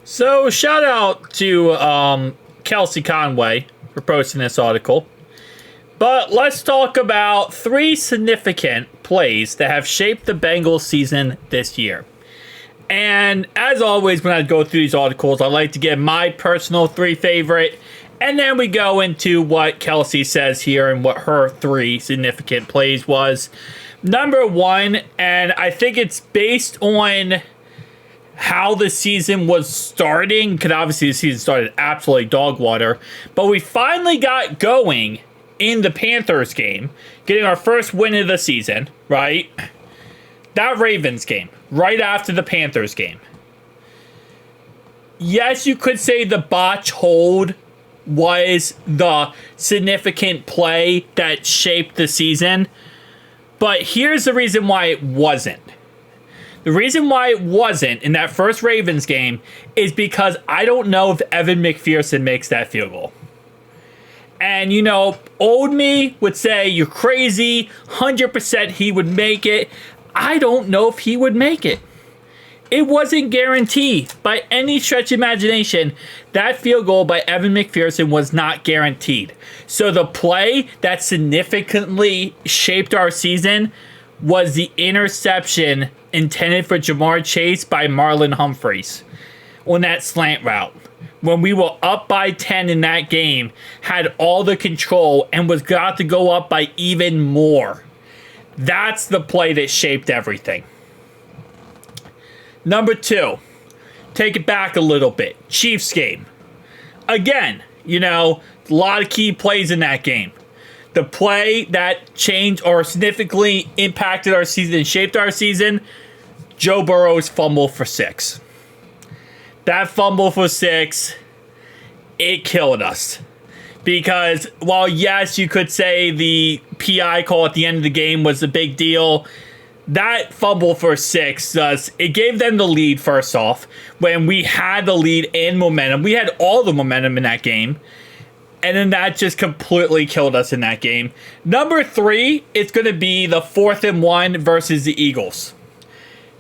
So shout out to Kelsey Conway for posting this article. But let's talk about 3 significant plays that have shaped the Bengals season this year. And as always, when I go through these articles, I like to give my personal 3 favorite. And then we go into what Kelsey says here and what her 3 significant plays was. Number 1, and I think it's based on how the season was starting, because obviously the season started absolutely dog water, but we finally got going in the Panthers game, getting our first win of the season, right? That Ravens game, right after the Panthers game. Yes, you could say the botch hold was the significant play that shaped the season, but here's the reason why it wasn't. The reason why it wasn't in that first Ravens game is because I don't know if Evan McPherson makes that field goal. And, you know, old me would say, you're crazy, 100% he would make it. I don't know if he would make it. It wasn't guaranteed by any stretch of imagination. That field goal by Evan McPherson was not guaranteed. So the play that significantly shaped our season was the interception intended for Jamar Chase by Marlon Humphreys on that slant route. When we were up by 10 in that game, had all the control, and was got to go up by even more. That's the play that shaped everything. Number 2, take it back a little bit. Chiefs game. Again, you know, a lot of key plays in that game. The play that changed or significantly impacted our season and shaped our season, Joe Burrow's fumble for 6. That fumble for 6, it killed us. Because while, yes, you could say the PI call at the end of the game was a big deal, that fumble for 6, it gave them the lead first off. When we had the lead and momentum, we had all the momentum in that game. And then that just completely killed us in that game. Number 3, it's going to be the 4th and 1 versus the Eagles.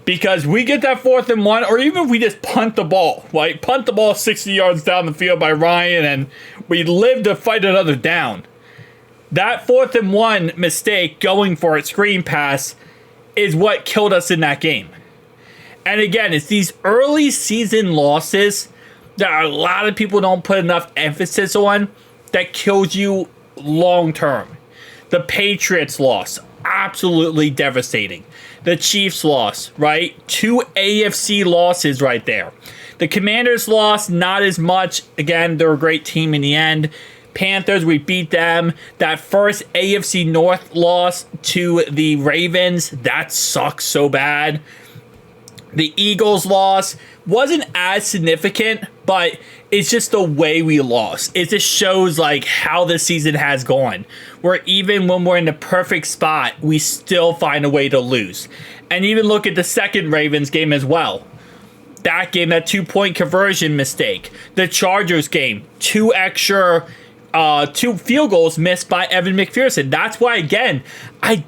Because we get that 4th and 1, or even if we just punt the ball, like punt the ball 60 yards down the field by Ryan, and we live to fight another down. That 4th and 1 mistake going for it, screen pass, is what killed us in that game. And again, it's these early season losses that a lot of people don't put enough emphasis on that kills you long term. The Patriots loss, absolutely devastating. The Chiefs loss, right? 2 AFC losses right there. The Commanders loss, not as much. Again, they're a great team in the end. Panthers, we beat them. That first AFC North loss to the Ravens, that sucks so bad. The Eagles loss wasn't as significant, but it's just the way we lost. It just shows like how the season has gone. Where even when we're in the perfect spot, we still find a way to lose. And even look at the second Ravens game as well. That game, that 2-point conversion mistake. The Chargers game, 2 field goals missed by Evan McPherson. That's why, again, I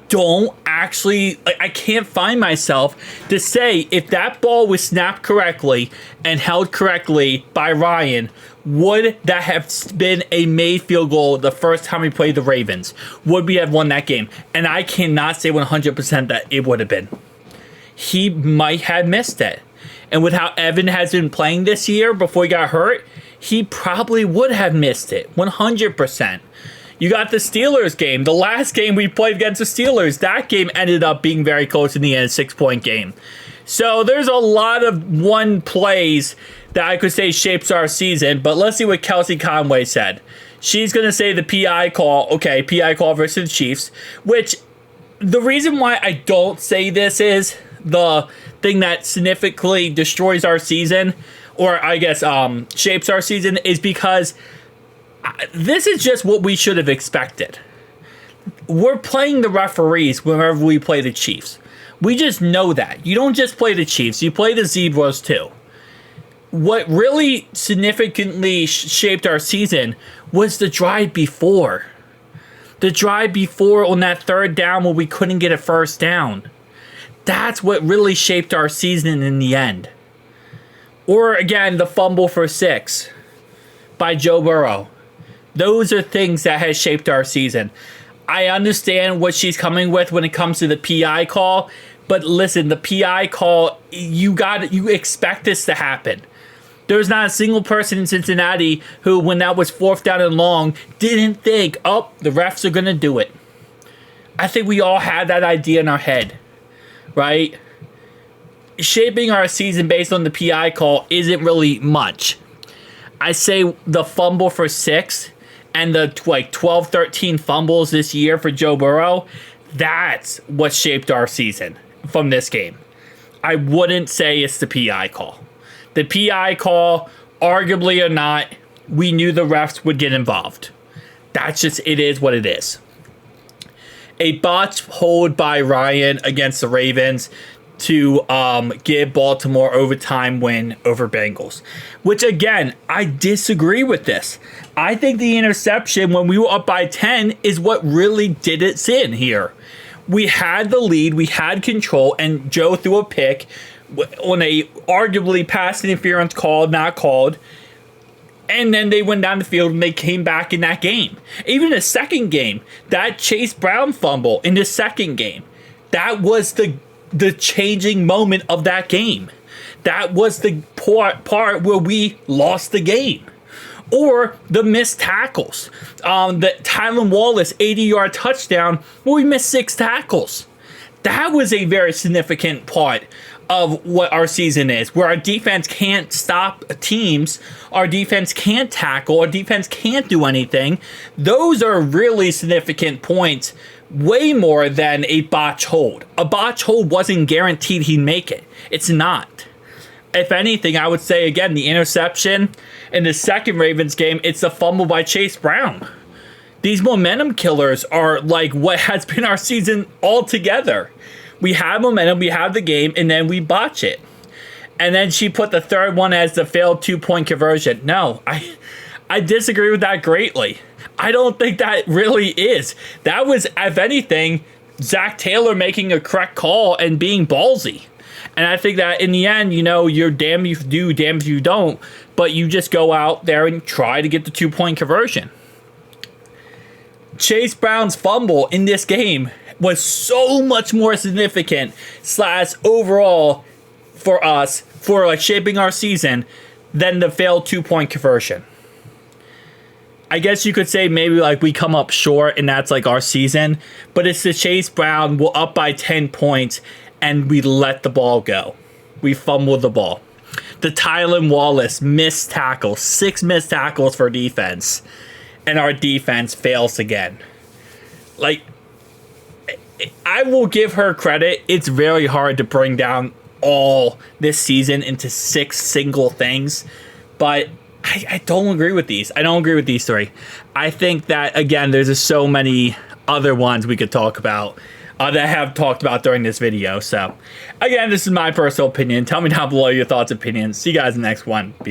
can't find myself to say if that ball was snapped correctly and held correctly by Ryan, would that have been a made field goal the first time we played the Ravens? Would we have won that game? And I cannot say 100% that it would have been. He might have missed it. And with how Evan has been playing this year before he got hurt, he probably would have missed it, 100%. You got the Steelers game. The last game we played against the Steelers, that game ended up being very close in the end, 6-point game. So there's a lot of one plays that I could say shapes our season, but let's see what Kelsey Conway said. She's going to say the PI call, okay, PI call versus the Chiefs, which the reason why I don't say this is the thing that significantly destroys our season, or I guess shapes our season, is because this is just what we should have expected. We're playing the referees whenever we play the Chiefs. We just know that. You don't just play the Chiefs, you play the Zebras too. What really significantly shaped our season was the drive before. The drive before on that 3rd down where we couldn't get a first down. That's what really shaped our season in the end. Or again, the fumble for 6 by Joe Burrow. Those are things that has shaped our season. I understand what she's coming with when it comes to the PI call, but listen, the PI call, you expect this to happen. There's not a single person in Cincinnati who, when that was 4th down and long, didn't think, oh, the refs are going to do it. I think we all had that idea in our head, right? Shaping our season based on the PI call isn't really much. I say the fumble for 6 and the 12, 13 fumbles this year for Joe Burrow, that's what shaped our season from this game. I wouldn't say it's the PI call. The PI call, arguably or not, we knew the refs would get involved. That's just, it is what it is. A botched hold by Ryan against the Ravens to give Baltimore overtime win over Bengals. Which, again, I disagree with this. I think the interception when we were up by 10 is what really did its in here. We had the lead, we had control, and Joe threw a pick on a arguably pass interference call, not called. And then they went down the field and they came back in that game. Even the second game, that Chase Brown fumble in the second game, that was the changing moment of that game. That was the part where we lost the game. Or the missed tackles. The Tylan Wallace 80-yard touchdown where we missed 6 tackles. That was a very significant part of what our season is, where our defense can't stop teams, our defense can't tackle, our defense can't do anything. Those are really significant points, way more than a botch hold. A botch hold wasn't guaranteed he'd make it. It's not. If anything, I would say, again, the interception in the second Ravens game, it's the fumble by Chase Brown. These momentum killers are like what has been our season altogether. We have momentum, we have the game, and then we botch it. And then she put the third one as the failed 2-point conversion. No, I disagree with that greatly. I don't think that really is. That was, if anything, Zach Taylor making a correct call and being ballsy. And I think that in the end, you're damned if you do, damned if you don't. But you just go out there and try to get the 2-point conversion. Chase Brown's fumble in this game was so much more significant / overall for us, for shaping our season, than the failed 2-point conversion. I guess you could say maybe we come up short and that's our season, but it's the Chase Brown, we're up by 10 points and we let the ball go. We fumbled the ball. The Tylan Wallace missed tackles, 6 missed tackles for defense, and our defense fails again. I will give her credit. It's very hard to bring down all this season into 6 single things, but I don't agree with these. I don't agree with these 3. I think that, again, there's just so many other ones we could talk about that I have talked about during this video. So, again, this is my personal opinion. Tell me down below your thoughts, opinions. See you guys in the next one. Peace.